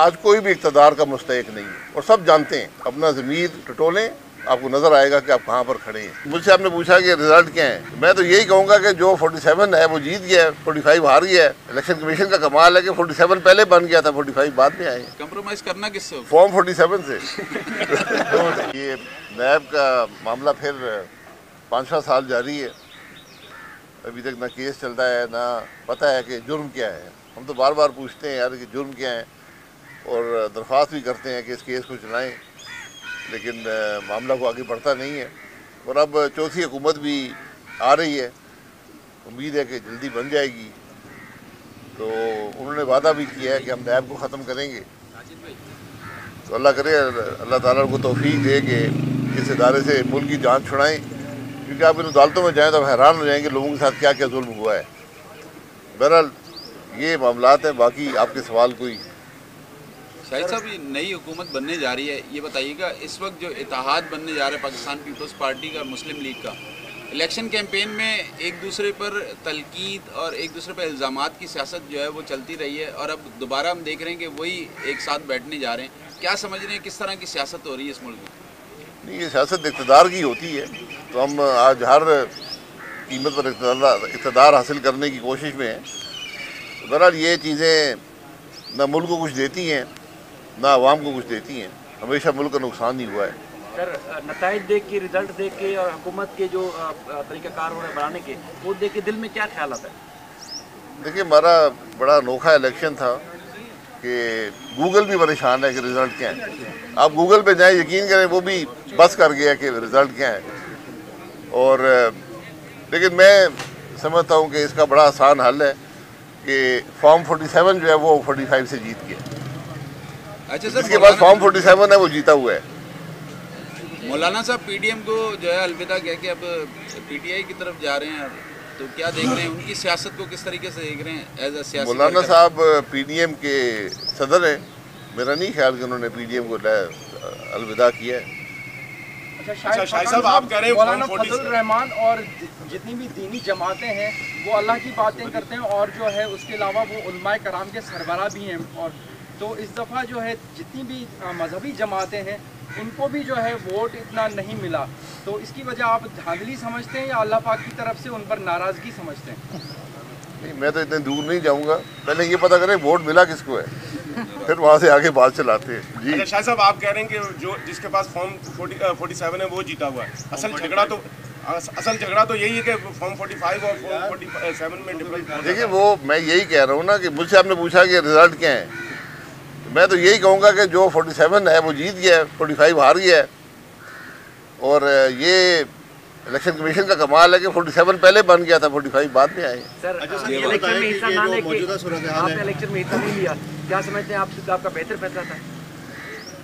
آج کوئی بھی اقتدار کا مستحق نہیں ہے، اور سب جانتے ہیں، اپنا ضمیر ٹٹولیں، آپ کو نظر آئے گا کہ آپ کہاں پر کھڑے ہیں۔ مجھ سے آپ نے پوچھا کہ رزلٹ کیا ہے، میں تو یہی کہوں گا کہ جو 47 ہے وہ جیت گیا ہے، 45 ہار گیا ہے۔ الیکشن کمیشن کا کمال ہے کہ 47 پہلے بن گیا تھا، 45 بعد میں آئے ہیں۔ کمپرومائز کرنا کس سے؟ فارم 47 سے۔ یہ نیب کا معاملہ پھر 5واں سال جاری ہے، ابھی تک نہ کیس چلتا ہے، نہ پتہ ہے کہ جرم کیا ہے۔ ہم تو بار بار پوچھتے ہیں یار کہ جرم کیا ہے، اور درخواست بھی کرتے ہیں کہ اس کیس کو چلائیں، لیکن معاملہ کو آگے بڑھتا نہیں ہے۔ اور اب چوتھی حکومت بھی آ رہی ہے، امید ہے کہ جلدی بن جائے گی، تو انہوں نے وعدہ بھی کیا ہے کہ ہم نیب کو ختم کریں گے۔ تو اللہ کرے اللہ تعالیٰ کو توفیق دے کہ اس ادارے سے ملک کی جان چھڑائیں، کیونکہ آپ ان عدالتوں میں جائیں تو حیران ہو جائیں گے لوگوں کے ساتھ کیا کیا ظلم ہوا ہے۔ بہرحال یہ معاملات ہیں، باقی آپ کے سوال کوئی؟ شاہد صاحب، یہ نئی حکومت بننے جا رہی ہے، یہ بتائیے گا اس وقت جو اتحاد بننے جا رہا ہے پاکستان پیپلز پارٹی کا اور مسلم لیگ کا، الیکشن کیمپین میں ایک دوسرے پر تنقید اور ایک دوسرے پر الزامات کی سیاست جو ہے وہ چلتی رہی ہے، اور اب دوبارہ ہم دیکھ رہے ہیں کہ وہی ایک ساتھ بیٹھنے جا رہے ہیں۔ کیا سمجھ رہے ہیں کس طرح کی سیاست ہو رہی ہے اس ملک میں؟ نہیں، یہ سیاست اقتدار کی ہوتی ہے، تو ہم آج ہر قیمت پر اقتدار حاصل کرنے کی کوشش میں ہیں۔ بہرحال یہ چیزیں نہ ملک کو کچھ دیتی ہیں، نہ عوام کو کچھ دیتی ہیں، ہمیشہ ملک کا نقصان ہی ہوا ہے۔ سر، نتائج دیکھ کے، رزلٹ دیکھ کے اور حکومت کے جو طریقہ کار ہو رہا ہے بنانے کے، وہ دیکھ کے دل میں کیا خیالات ہے؟ دیکھیے، ہمارا بڑا انوکھا الیکشن تھا کہ گوگل بھی پریشان ہے کہ رزلٹ کیا ہے۔ آپ گوگل پہ جائیں، یقین کریں وہ بھی بس کر گیا کہ رزلٹ کیا ہے۔ اور لیکن میں سمجھتا ہوں کہ اس کا بڑا آسان حل ہے کہ فارم 47 جو ہے وہ 45 سے جیت گیا۔ اچھا سر، جس کے پاس فارم 47 ہے وہ جیتا ہوا ہے۔ مولانا صاحب پی ڈی ایم کو جو ہے الوداع کہہ کے اب پی ٹی آئی کی طرف جا رہے ہیں، تو کیا دیکھ رہے ہیں ان کی سیاست کو، کس طریقے سے دیکھ رہے ہیں ایز اے سیاسی؟ مولانا صاحب پی ڈی ایم کے صدر ہیں، میرا نہیں خیال کہ انہوں نے پی ڈی ایم کو الوداع کیا ہے۔ اچھا شاہد صاحب، آپ کہہ رہے ہیں مولانا فضل الرحمان اور جتنی بھی دینی جماعتیں ہیں وہ اللہ کی باتیں کرتے ہیں، اور جو ہے اس کے علاوہ وہ علماء کرام کے سربراہ بھی ہیں، اور تو اس دفعہ جو ہے جتنی بھی مذہبی جماعتیں ہیں ان کو بھی جو ہے ووٹ اتنا نہیں ملا، تو اس کی وجہ آپ دھاندلی سمجھتے ہیں یا اللہ پاک کی طرف سے ان پر ناراضگی سمجھتے ہیں؟ نہیں، میں تو اتنے دور نہیں جاؤں گا، پہلے یہ پتہ کریں ووٹ ملا کس کو ہے، پھر وہاں سے آگے بات چلاتے ہیں۔ جی اچھا شاہد صاحب، آپ کہہ رہے ہیں کہ جس کے پاس فارم 47 ہے وہ جیتا ہوا ہے۔ اصل جھگڑا تو یہی ہے کہ فارم 45 اور فارم 47 میں ڈفرنس۔ دیکھیے، وہ میں یہی کہہ رہا ہوں نا کہ مجھ سے آپ نے پوچھا کہ رزلٹ کیا ہے، میں تو یہی کہوں گا کہ جو 47 ہے وہ جیت گیا ہے، 45 ہار گیا ہے۔ اور یہ الیکشن کمیشن کا کمال ہے کہ 47 پہلے بن گیا تھا، 45 بعد میں آئے ہیں۔ سر، الیکشن میں حصہ نہ لے کے آپ نے الیکشن میں حصہ نہیں لیا، کیا سمجھتے ہیں آپ کا بہتر فیصلہ تھا؟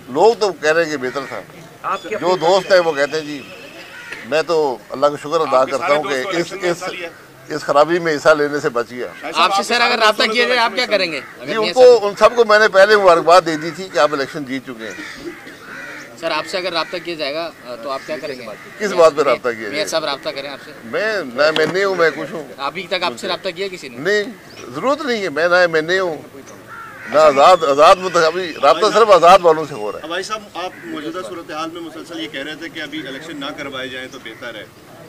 لوگ تو کہہ رہے ہیں کہ بہتر تھا، جو دوست ہیں وہ کہتے ہیں جی۔ میں تو اللہ کا شکر ادا کرتا ہوں کہ اس خرابی میں حصہ لینے سے بچ گیا۔ آپ سے سر اگر رابطہ کیا جائے آپ کیا کریں گے؟ جی، ان سب کو میں نے پہلے مبارکباد دے دی تھی کہ آپ الیکشن جیت چکے ہیں۔ سر، آپ سے اگر رابطہ کیا جائے گا تو آپ کیا کریں گے؟ کس بات پہ رابطہ کیا میاں جائے؟ صاحب رابطہ کریں آپ سے؟ میں نہیں ہوں، میں کچھ ہوں۔ ابھی تک آپ سے رابطہ کیا کسی نے؟ نہیں، ضرورت نہیں ہے، میں نہیں ہوں، نہ آزاد ابھی رابطہ صرف آزاد والوں سے ہو رہا ہے۔ بھائی صاحب، آپ موجودہ صورتحال میں مسلسل یہ کہہ رہے تھے کہ ابھی الیکشن نہ کروائے جائیں تو بہتر ہے۔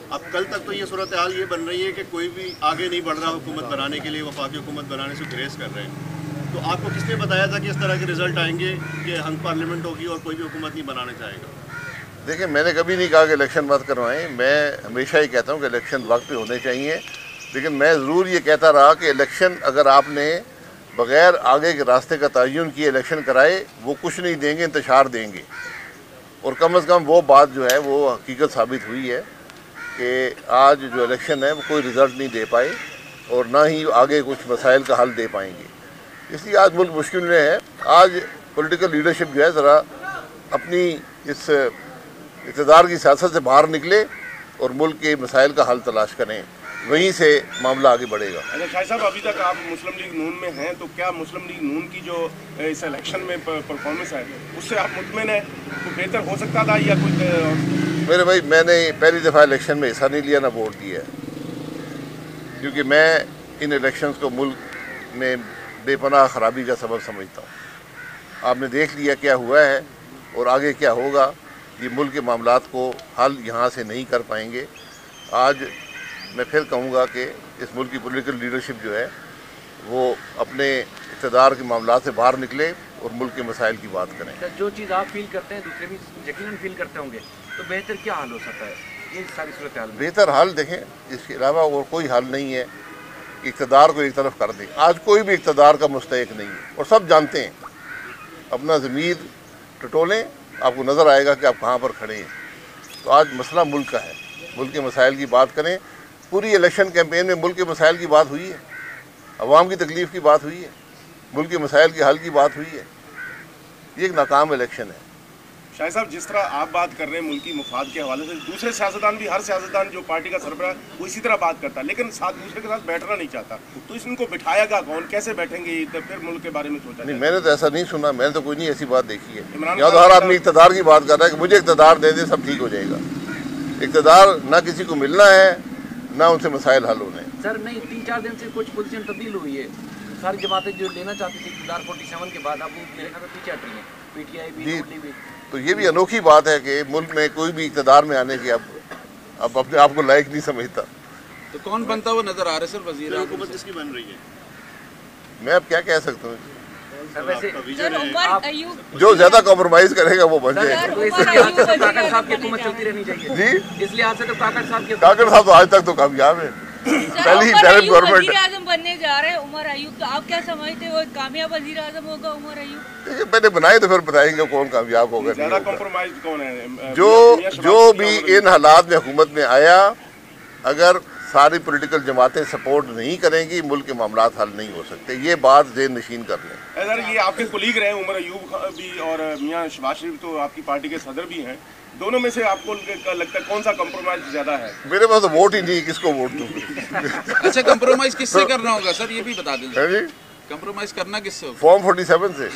اب کل تک تو یہ صورتحال یہ بن رہی ہے کہ کوئی بھی آگے نہیں بڑھ رہا حکومت بنانے کے لیے، وفاقی حکومت بنانے سے گریز کر رہے ہیں، تو آپ کو کس نے بتایا تھا کہ اس طرح کے رزلٹ آئیں گے کہ ہنگ پارلیمنٹ ہوگی اور کوئی بھی حکومت نہیں بنانا چاہے گا؟ دیکھیں، میں نے کبھی نہیں کہا کہ الیکشن مت کروائیں، میں ہمیشہ ہی کہتا ہوں کہ الیکشن وقت پہ ہونے چاہیے، لیکن میں ضرور یہ کہتا رہا کہ الیکشن اگر آپ نے بغیر آگے کے راستے کا تعین کیے الیکشن کرائے، وہ کچھ نہیں دیں گے، انتشار دیں گے۔ اور کم از کم وہ بات جو ہے وہ حقیقت ثابت ہوئی ہے کہ آج جو الیکشن ہے وہ کوئی رزلٹ نہیں دے پائے، اور نہ ہی آگے کچھ مسائل کا حل دے پائیں گے۔ اس لیے آج ملک مشکل میں ہے۔ آج پولیٹیکل لیڈرشپ جو ہے ذرا اپنی اس اقتدار کی سیاست سے باہر نکلے اور ملک کے مسائل کا حل تلاش کریں، وہیں سے معاملہ آگے بڑھے گا۔ اچھا شاہد صاحب، ابھی تک آپ مسلم لیگ نون میں ہیں، تو کیا مسلم لیگ نون کی جو اس الیکشن میں پرفارمنس ہے اس سے آپ مطمئن ہیں؟ کوئی بہتر ہو سکتا تھا یا کوئی؟ میرے بھائی، میں نے پہلی دفعہ الیکشن میں حصہ نہیں لیا، نہ ووٹ دیا ہے، کیونکہ میں ان الیکشنز کو ملک میں بے پناہ خرابی کا سبب سمجھتا ہوں۔ آپ نے دیکھ لیا کیا ہوا ہے اور آگے کیا ہوگا. یہ ملک کے معاملات کو حل یہاں سے نہیں کر پائیں گے. آج میں پھر کہوں گا کہ اس ملک کی پولیٹیکل لیڈرشپ جو ہے وہ اپنے اقتدار کے معاملات سے باہر نکلے اور ملک کے مسائل کی بات کریں. جو چیز آپ فیل کرتے ہیں دوسرے بھی یقیناً فیل کرتے ہوں گے, تو بہتر کیا حل ہو سکتا ہے یہ ساری صورتحال میں؟ بہتر حل دیکھیں, اس کے علاوہ اور کوئی حل نہیں ہے. اقتدار کو ایک طرف کر دیں. آج کوئی بھی اقتدار کا مستحق نہیں ہے اور سب جانتے ہیں. اپنا ضمیر ٹٹولیں, آپ کو نظر آئے گا کہ آپ کہاں پر کھڑے ہیں. تو آج مسئلہ ملک کا ہے, ملک کے مسائل کی بات کریں. پوری الیکشن کیمپین میں ملک کے مسائل کی بات ہوئی ہے, عوام کی تکلیف کی بات ہوئی ہے, ملک کے مسائل کے حل کی بات ہوئی ہے. یہ ایک ناکام الیکشن ہے. شاہد صاحب, جس طرح آپ بات کر رہے ہیں ملکی مفاد کے حوالے سے, دوسرے سیاستدان بھی, ہر سیاستدان جو پارٹی کا سربراہ وہ اسی طرح بات کرتا ہے, لیکن ساتھ دوسرے کے ساتھ بیٹھنا نہیں چاہتا. تو اس ان کو بٹھایا گا کون, کیسے بیٹھیں گے, پھر ملک کے بارے میں سوچا نہیں, میں نے تو ایسا نہیں سنا, میں نے تو کوئی نہیں ایسی بات دیکھی ہے. یا تو ہر آدمی اقتدار کی بات کر رہا ہے کہ مجھے اقتدار دے دے سب ٹھیک ہو جائے گا. اقتدار نہ کسی کو ملنا ہے نہ ان سے مسائل حل ہونے ہیں. سر نہیں, 3-4 دن سے کچھ پوزیشن تبدیل ہوئی ہے. ساری جماعتیں جو لینا چاہتی تھی اقتدار 47 کے بعد, اب وہ میرے خیال میں پیچھے ہٹ رہی ہیں. پی ٹی آئی بھی, بھی. تو یہ بھی انوکھی بات ہے کہ ملک میں کوئی بھی اقتدار میں آنے کی اب اپنے آپ کو لائق نہیں سمجھتا. تو کون بنتا ہوا نظر آ رہا ہے سر وزیر اعظم؟ حکومت کس کی بن رہی ہے؟ میں اب کیا کہہ سکتا ہوں. ویسے جو زیادہ کمپرومائز کرے گا وہ بن جائے گا. کاکڑ صاحب کی حکومت چلتی رہنی چاہیے جی, اس لحاظ سے تو کاکڑ صاحب کی کاکڑ صاحب تو آج تک تو کامیاب ہے. پہلی ڈائریکٹ گورنمنٹ وزیر اعظم بننے جا رہے ہیں عمر ایوب, تو آپ کیا سمجھتے ہو کامیاب وزیر اعظم ہوگا عمر ایوب؟ پہلے بنائے تو پھر بتائیں گے کون کامیاب ہوگا. زیادہ کمپرومائز کون ہے؟ جو بھی ان حالات میں حکومت میں آیا, اگر ساری پولیٹیکل جماعتیں سپورٹ نہیں کریں گی ملک کے معاملات حل نہیں ہو سکتے. یہ بات ذہن نشین کر لیں. سر, یہ آپ کے کولیگ رہے عمر ایوب بھی اور میاں شہباز شریف تو آپ کی پارٹی کے صدر بھی ہیں, دونوں میں سے آپ کو لگتا ہے کون سا کمپرومائز زیادہ ہے؟ میرے پاس تو ووٹ ہی نہیں, کس کو ووٹ دوں. اچھا, کمپرومائز کس سے کرنا ہوگا سر, یہ بھی بتا دیں. جی, کمپرومائز کرنا کس سے ہوگا؟ فارم 47 سے.